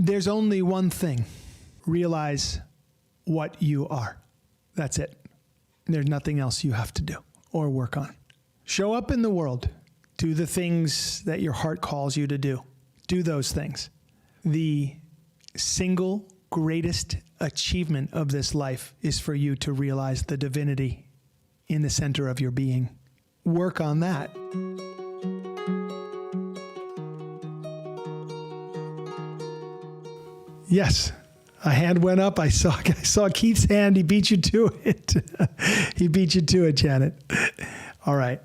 There's only one thing. Realize what you are. That's it. There's nothing else you have to do or work on. Show up in the world. Do the things that your heart calls you to do. Do those things. The single greatest achievement of this life is for you to realize the divinity in the center of your being. Work on that. Yes. A hand went up. I saw Keith's hand. He beat you to it. He beat you to it, Janet. All right.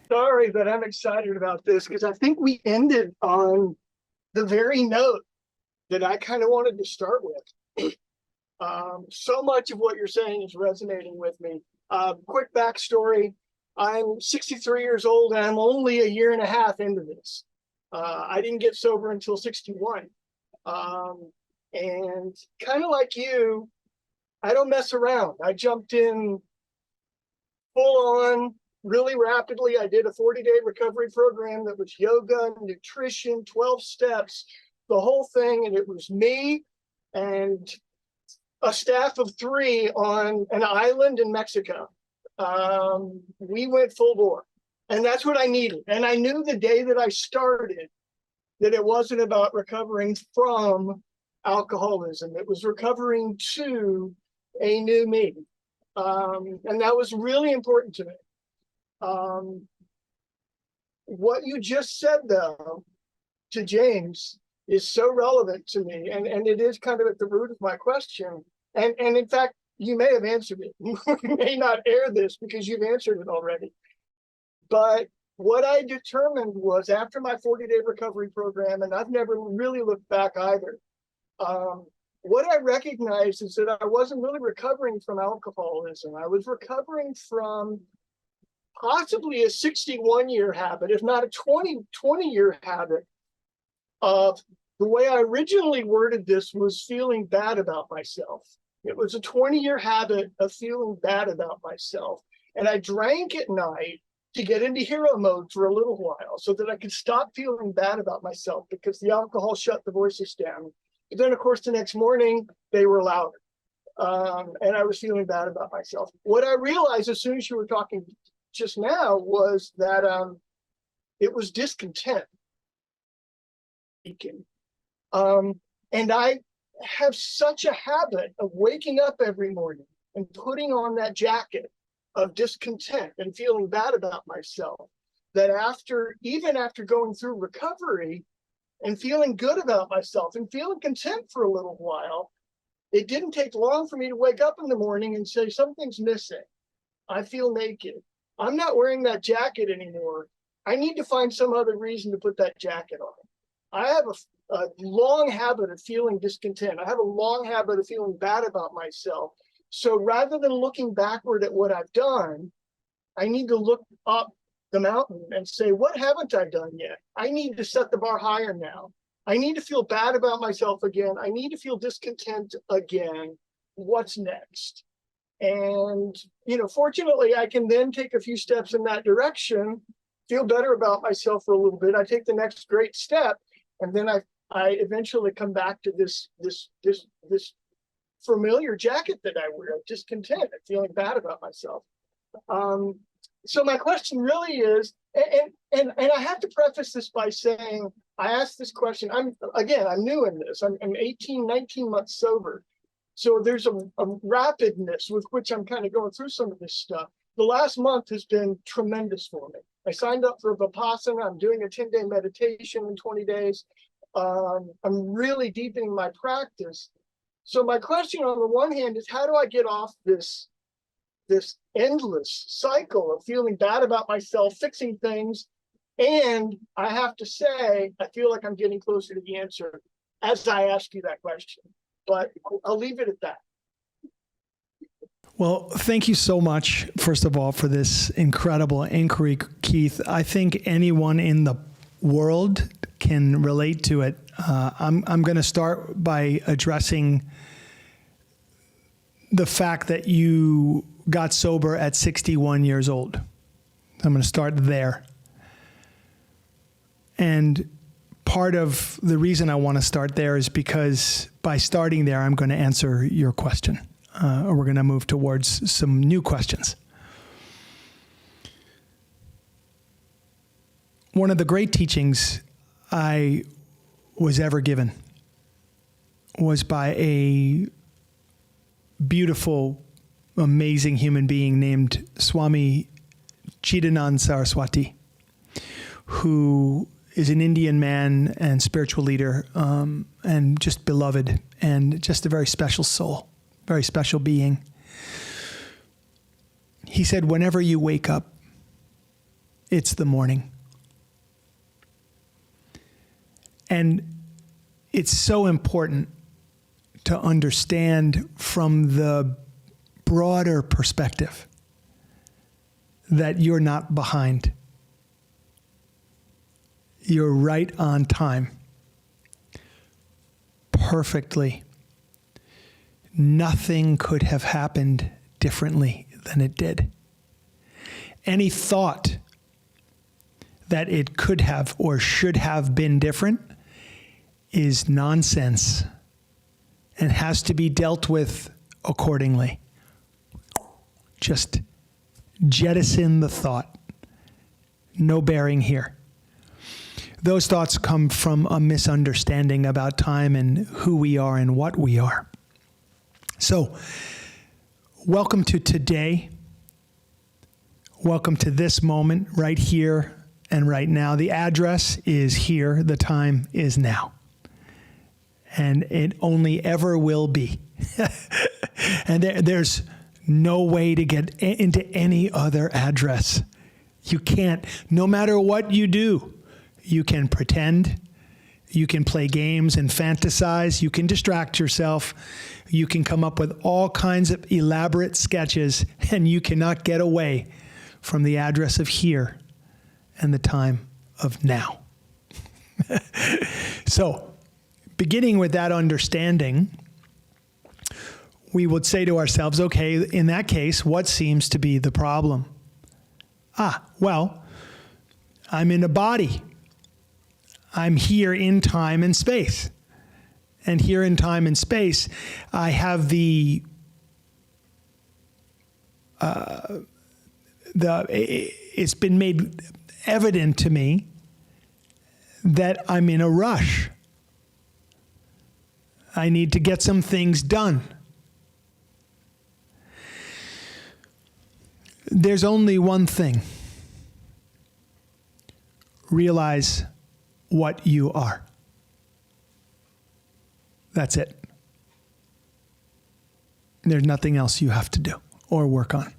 Sorry, but I'm excited about this because I think we ended on the very note that I kind of wanted to start with. So much of what you're saying is resonating with me. Quick backstory. I'm 63 years old and I'm only a year and a half into this. I didn't get sober until 61. And kind of like you, I don't mess around. I jumped in full on really rapidly. I did a 40-day recovery program that was yoga, nutrition, 12 steps, the whole thing. And it was me and a staff of 3 on an island in Mexico. We went full bore, and that's what I needed. And I knew the day that I started that it wasn't about recovering from alcoholism. It was recovering to a new me. And that was really important to me. What you just said, though, to James is so relevant to me. And it is kind of at the root of my question. And in fact, you may have answered it. You may not air this because you've answered it already. But what I determined was after my 40-day recovery program, and I've never really looked back either, what I recognized is that I wasn't really recovering from alcoholism. I was recovering from possibly a 61-year habit, if not a 20-year habit of the way I originally worded this was feeling bad about myself. It was a 20-year habit of feeling bad about myself. And I drank at night to get into hero mode for a little while so that I could stop feeling bad about myself because the alcohol shut the voices down. But then, of course, the next morning, they were louder. And I was feeling bad about myself. What I realized as soon as you were talking just now was that it was discontent. And I have such a habit of waking up every morning and putting on that jacket of discontent and feeling bad about myself that even after going through recovery and feeling good about myself and feeling content for a little while, it didn't take long for me to wake up in the morning and say, something's missing. I feel naked. I'm not wearing that jacket anymore. I need to find some other reason to put that jacket on. I have a long habit of feeling discontent. I have a long habit of feeling bad about myself. So rather than looking backward at what I've done, I need to look up the mountain and say, what haven't I done yet? I need to set the bar higher now. I need to feel bad about myself again. I need to feel discontent again. What's next? And, fortunately, I can then take a few steps in that direction, feel better about myself for a little bit. I take the next great step, and then I eventually come back to this familiar jacket that I wear, discontent, feeling bad about myself. So my question really is, and I have to preface this by saying, I asked this question, I'm new in this. I'm 18, 19 months sober. So there's a rapidness with which I'm kind of going through some of this stuff. The last month has been tremendous for me. I signed up for Vipassana. I'm doing a 10-day meditation in 20 days. I'm really deepening my practice. So my question on the one hand is, how do I get off this endless cycle of feeling bad about myself, fixing things? And I have to say, I feel like I'm getting closer to the answer as I ask you that question. But I'll leave it at that. Well, thank you so much, first of all, for this incredible inquiry, Keith. I think anyone in the world can relate to it. I'm going to start by addressing the fact that you got sober at 61 years old. I'm going to start there. And part of the reason I want to start there is because by starting there, I'm going to answer your question, or we're going to move towards some new questions. One of the great teachings I was ever given was by a beautiful, amazing human being named Swami Chidanand Saraswati, who is an Indian man and spiritual leader, and just beloved, and just a very special soul, very special being. He said, whenever you wake up, it's the morning. And it's so important to understand from the broader perspective that you're not behind. You're right on time. Perfectly. Nothing could have happened differently than it did. Any thought that it could have or should have been different is nonsense and has to be dealt with accordingly. Just jettison the thought. No bearing here. Those thoughts come from a misunderstanding about time and who we are and what we are. So, welcome to today. Welcome to this moment right here and right now. The address is here. The time is now. And it only ever will be. And there's no way to get into any other address. You can't, no matter what you do. You can pretend, you can play games and fantasize, you can distract yourself, you can come up with all kinds of elaborate sketches, and you cannot get away from the address of here and the time of now. So, beginning with that understanding, we would say to ourselves, okay, in that case, what seems to be the problem? Well, I'm in a body. I'm here in time and space. And here in time and space, I have it's been made evident to me that I'm in a rush. I need to get some things done. There's only one thing. Realize what you are. That's it. There's nothing else you have to do or work on.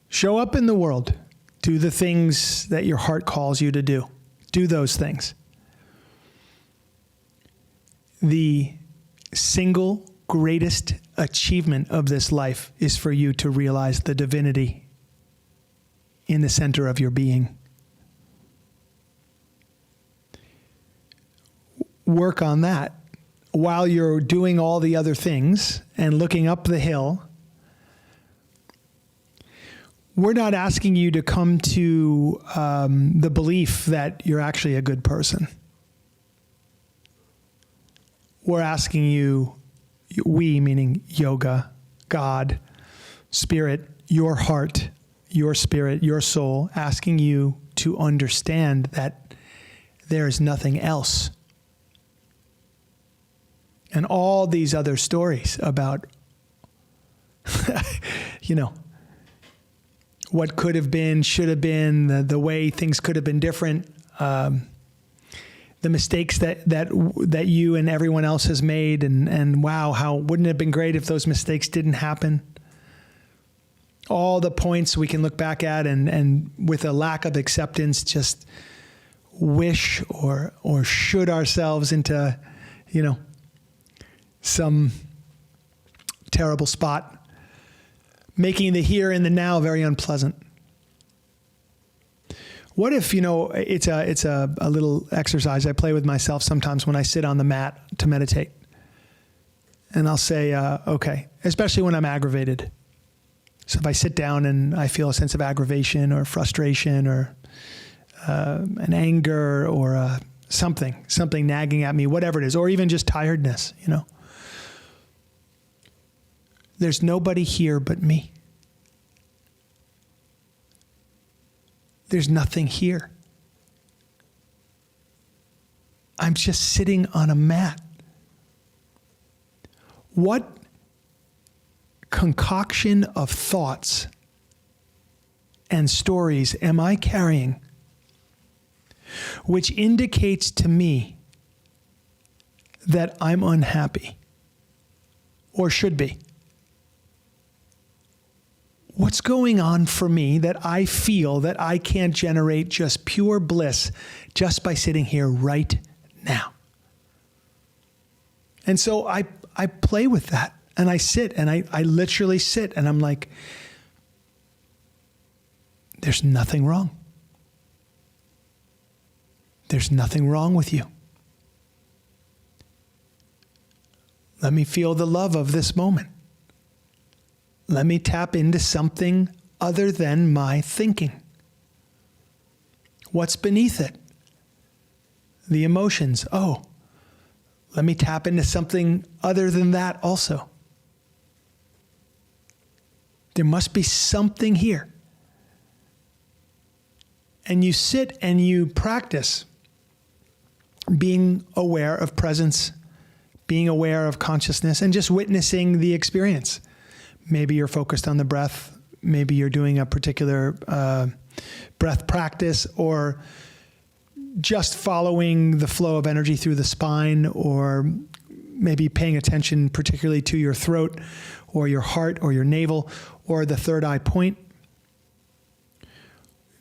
Show up in the world. Do the things that your heart calls you to do. Do those things. The single greatest achievement of this life is for you to realize the divinity in the center of your being. Work on that while you're doing all the other things and looking up the hill. We're not asking you to come to the belief that you're actually a good person. We're asking you, we meaning yoga, God, spirit, your heart, your spirit, your soul, asking you to understand that there is nothing else. And all these other stories about, what could have been, should have been, the way things could have been different, the mistakes that you and everyone else has made, and wow, how wouldn't it have been great if those mistakes didn't happen? All the points we can look back at and with a lack of acceptance, just wish or should ourselves into, some terrible spot, making the here and the now very unpleasant. What if, it's a little exercise I play with myself sometimes when I sit on the mat to meditate. And I'll say, okay, especially when I'm aggravated. So if I sit down and I feel a sense of aggravation or frustration or an anger or something nagging at me, whatever it is, or even just tiredness, There's nobody here but me. There's nothing here. I'm just sitting on a mat. What concoction of thoughts and stories am I carrying which indicates to me that I'm unhappy or should be? What's going on for me that I feel that I can't generate just pure bliss just by sitting here right now? And so I play with that, and I sit, and I literally sit, and I'm like, there's nothing wrong. There's nothing wrong with you. Let me feel the love of this moment. Let me tap into something other than my thinking. What's beneath it? The emotions. Oh, let me tap into something other than that also. There must be something here. And you sit and you practice being aware of presence, being aware of consciousness, and just witnessing the experience. Maybe you're focused on the breath. Maybe you're doing a particular breath practice, or just following the flow of energy through the spine, or maybe paying attention particularly to your throat or your heart or your navel or the third eye point.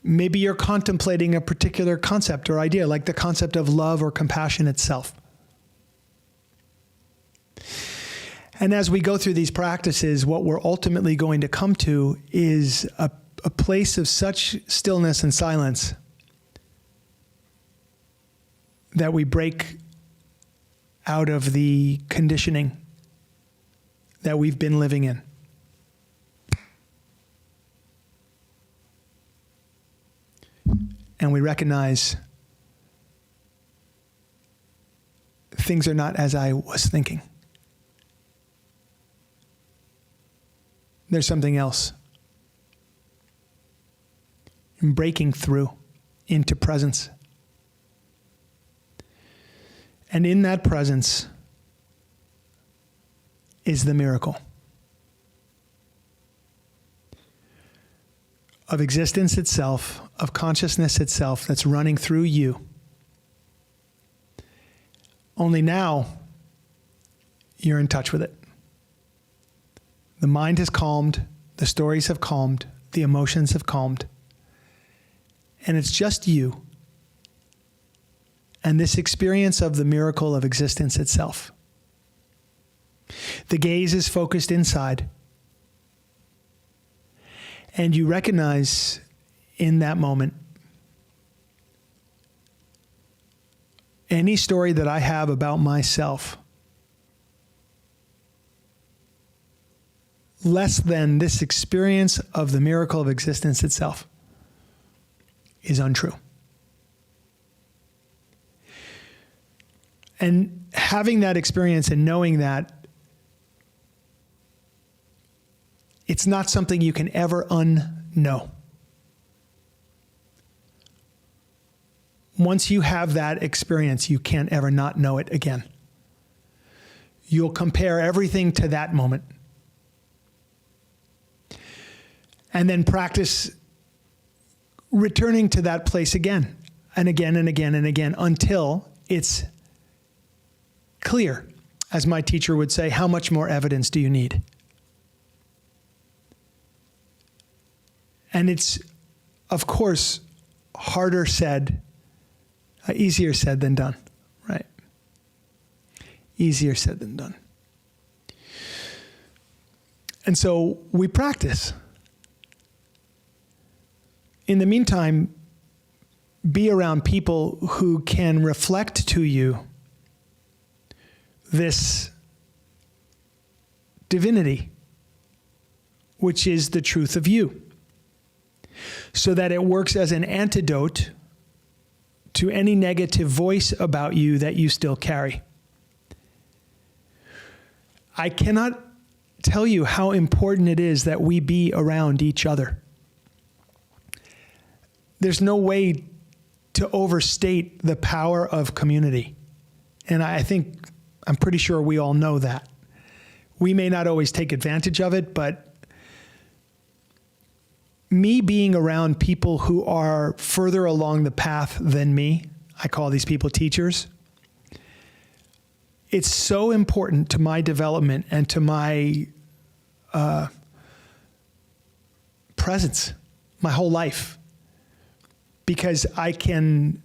Maybe you're contemplating a particular concept or idea, like the concept of love or compassion itself. And as we go through these practices, what we're ultimately going to come to is a place of such stillness and silence that we break out of the conditioning that we've been living in. And we recognize things are not as I was thinking. There's something else. And breaking through into presence. And in that presence is the miracle of existence itself, of consciousness itself that's running through you. Only now you're in touch with it. The mind has calmed, the stories have calmed, the emotions have calmed, and it's just you and this experience of the miracle of existence itself. The gaze is focused inside, and you recognize in that moment any story that I have about myself less than this experience of the miracle of existence itself is untrue. And having that experience and knowing that it's not something you can ever unknow. Once you have that experience, you can't ever not know it again. You'll compare everything to that moment. And then practice returning to that place again and again and again and again until it's clear. As my teacher would say, how much more evidence do you need? And it's, of course, harder said, easier said than done, right? Easier said than done. And so we practice. In the meantime, be around people who can reflect to you this divinity, which is the truth of you, so that it works as an antidote to any negative voice about you that you still carry. I cannot tell you how important it is that we be around each other. There's no way to overstate the power of community. And I'm pretty sure we all know that. We may not always take advantage of it, but me being around people who are further along the path than me, I call these people teachers, it's so important to my development and to my presence, my whole life, because I can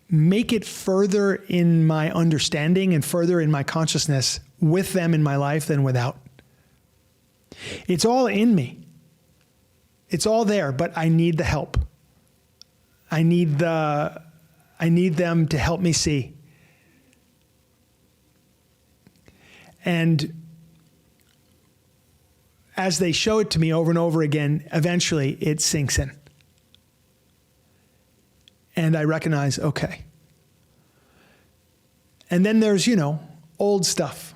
make it further in my understanding and further in my consciousness with them in my life than without. It's all in me. It's all there, but I need the help. I need them to help me see. And as they show it to me over and over again, eventually it sinks in. And I recognize, okay. And then there's, old stuff,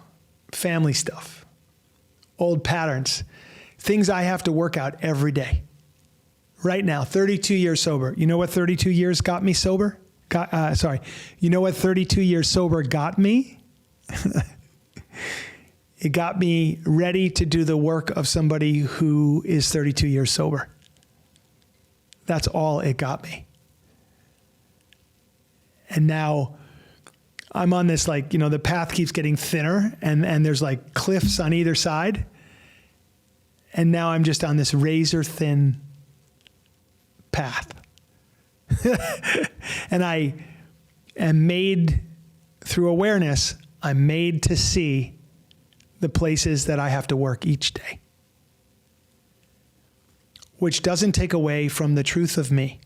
family stuff, old patterns, things I have to work out every day. Right now, 32 years sober. You know what 32 years got me sober? You know what 32 years sober got me? It got me ready to do the work of somebody who is 32 years sober. That's all it got me. And now I'm on this, the path keeps getting thinner and there's cliffs on either side. And now I'm just on this razor thin path. And I am made, through awareness, I'm made to see the places that I have to work each day, which doesn't take away from the truth of me.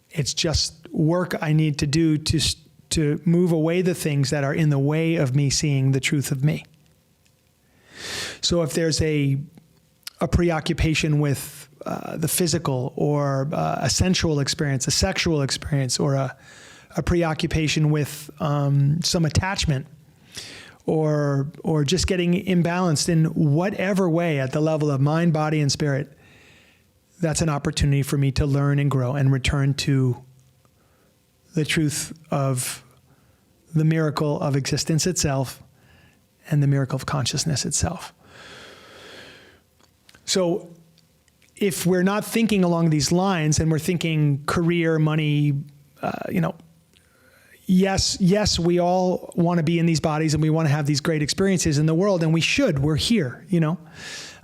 It's just work I need to do to move away the things that are in the way of me seeing the truth of me. So if there's a preoccupation with the physical, or a sensual experience, a sexual experience, or a preoccupation with some attachment, or just getting imbalanced in whatever way at the level of mind, body, and spirit, that's an opportunity for me to learn and grow and return to the truth of the miracle of existence itself and the miracle of consciousness itself. So if we're not thinking along these lines and we're thinking career, money, yes, we all want to be in these bodies and we want to have these great experiences in the world, and we should. We're here,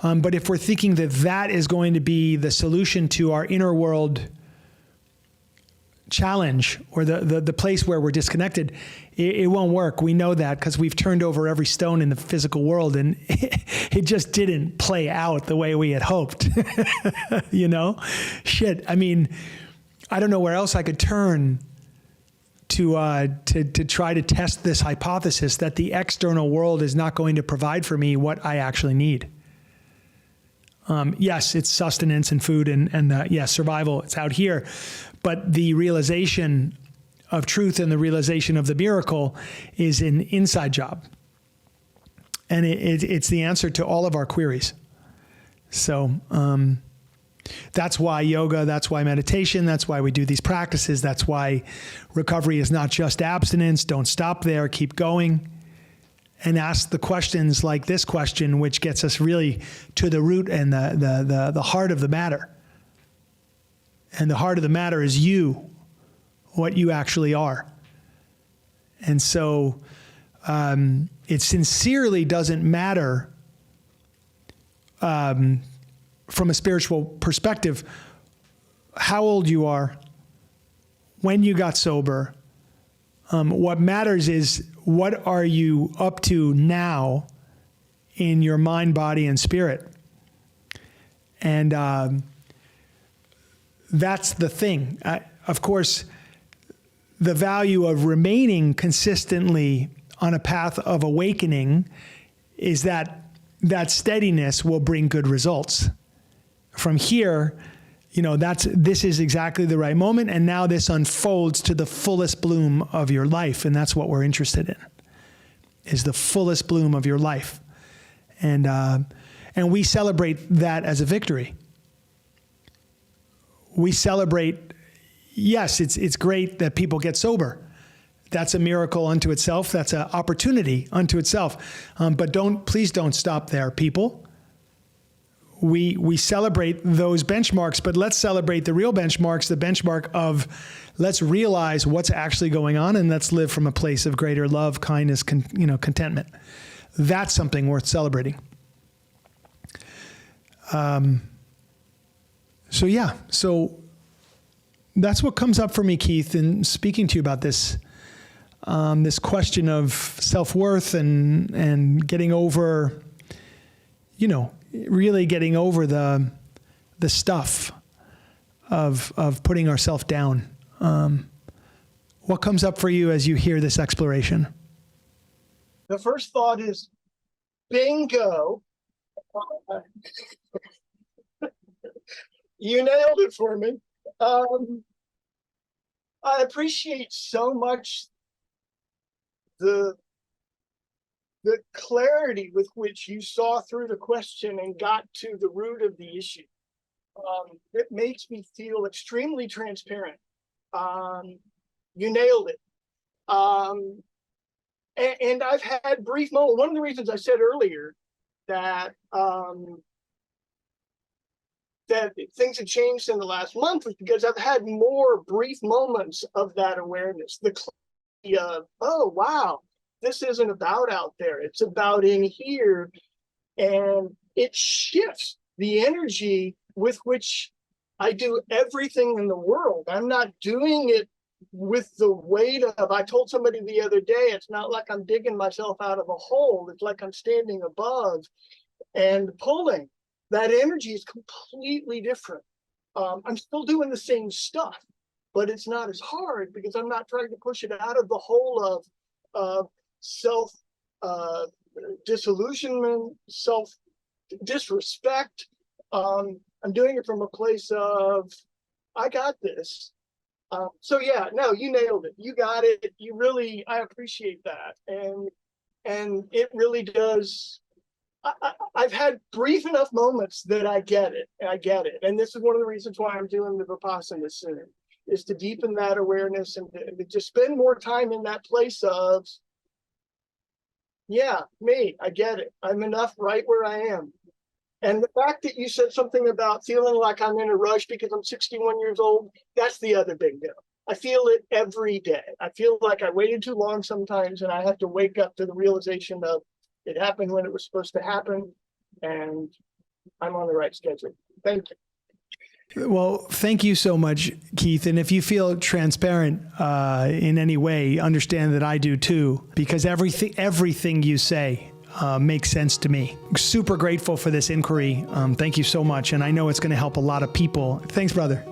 But if we're thinking that is going to be the solution to our inner world challenge, or the place where we're disconnected, it won't work. We know that because we've turned over every stone in the physical world, and it just didn't play out the way we had hoped. Shit. I mean, I don't know where else I could turn to try to test this hypothesis that the external world is not going to provide for me what I actually need. Yes, it's sustenance and food and yes, survival. It's out here. But the realization of truth and the realization of the miracle is an inside job. And it's the answer to all of our queries. So that's why yoga, that's why meditation, that's why we do these practices. That's why recovery is not just abstinence. Don't stop there. Keep going. And ask the questions like this question, which gets us really to the root and the heart of the matter. And the heart of the matter is you, what you actually are. And so it sincerely doesn't matter from a spiritual perspective how old you are, when you got sober. What matters is, what are you up to now in your mind, body, and spirit? And that's the thing. Of course, the value of remaining consistently on a path of awakening is that steadiness will bring good results. From here, this is exactly the right moment. And now this unfolds to the fullest bloom of your life. And that's what we're interested in, is the fullest bloom of your life. And we celebrate that as a victory. We celebrate, yes, it's great that people get sober. That's a miracle unto itself. That's an opportunity unto itself. But please don't stop there, people. We celebrate those benchmarks, but let's celebrate the real benchmarks, the benchmark of let's realize what's actually going on, and let's live from a place of greater love, kindness, contentment. That's something worth celebrating. So that's what comes up for me, Keith, in speaking to you about this. This question of self-worth and getting over, really getting over the stuff of putting ourselves down. What comes up for you as you hear this exploration? The first thought is bingo. You nailed it for me. I appreciate so much the clarity with which you saw through the question and got to the root of the issue. It makes me feel extremely transparent. You nailed it. And I've had brief moments. One of the reasons I said earlier that that things have changed in the last month was because I've had more brief moments of that awareness. The clarity of, oh, wow, this isn't about out there. It's about in here. And it shifts the energy with which I do everything in the world. I'm not doing it with the weight of, I told somebody the other day, it's not like I'm digging myself out of a hole. It's like I'm standing above and pulling. That energy is completely different. I'm still doing the same stuff, but it's not as hard because I'm not trying to push it out of the hole of self disillusionment, self disrespect. I'm doing it from a place of, I got this. So yeah, no, you nailed it. You got it. You really, I appreciate that. And it really does. I've had brief enough moments that I get it. And this is one of the reasons why I'm doing the Vipassana soon, is to deepen that awareness and to spend more time in that place of, yeah, me, I get it. I'm enough right where I am. And the fact that you said something about feeling like I'm in a rush because I'm 61 years old, that's the other big deal. I feel it every day. I feel like I waited too long sometimes, and I have to wake up to the realization of it happened when it was supposed to happen, and I'm on the right schedule. Thank you. Well, thank you so much, Keith. And if you feel transparent in any way, understand that I do too, because everything you say makes sense to me. Super grateful for this inquiry. Thank you so much. And I know it's going to help a lot of people. Thanks, brother.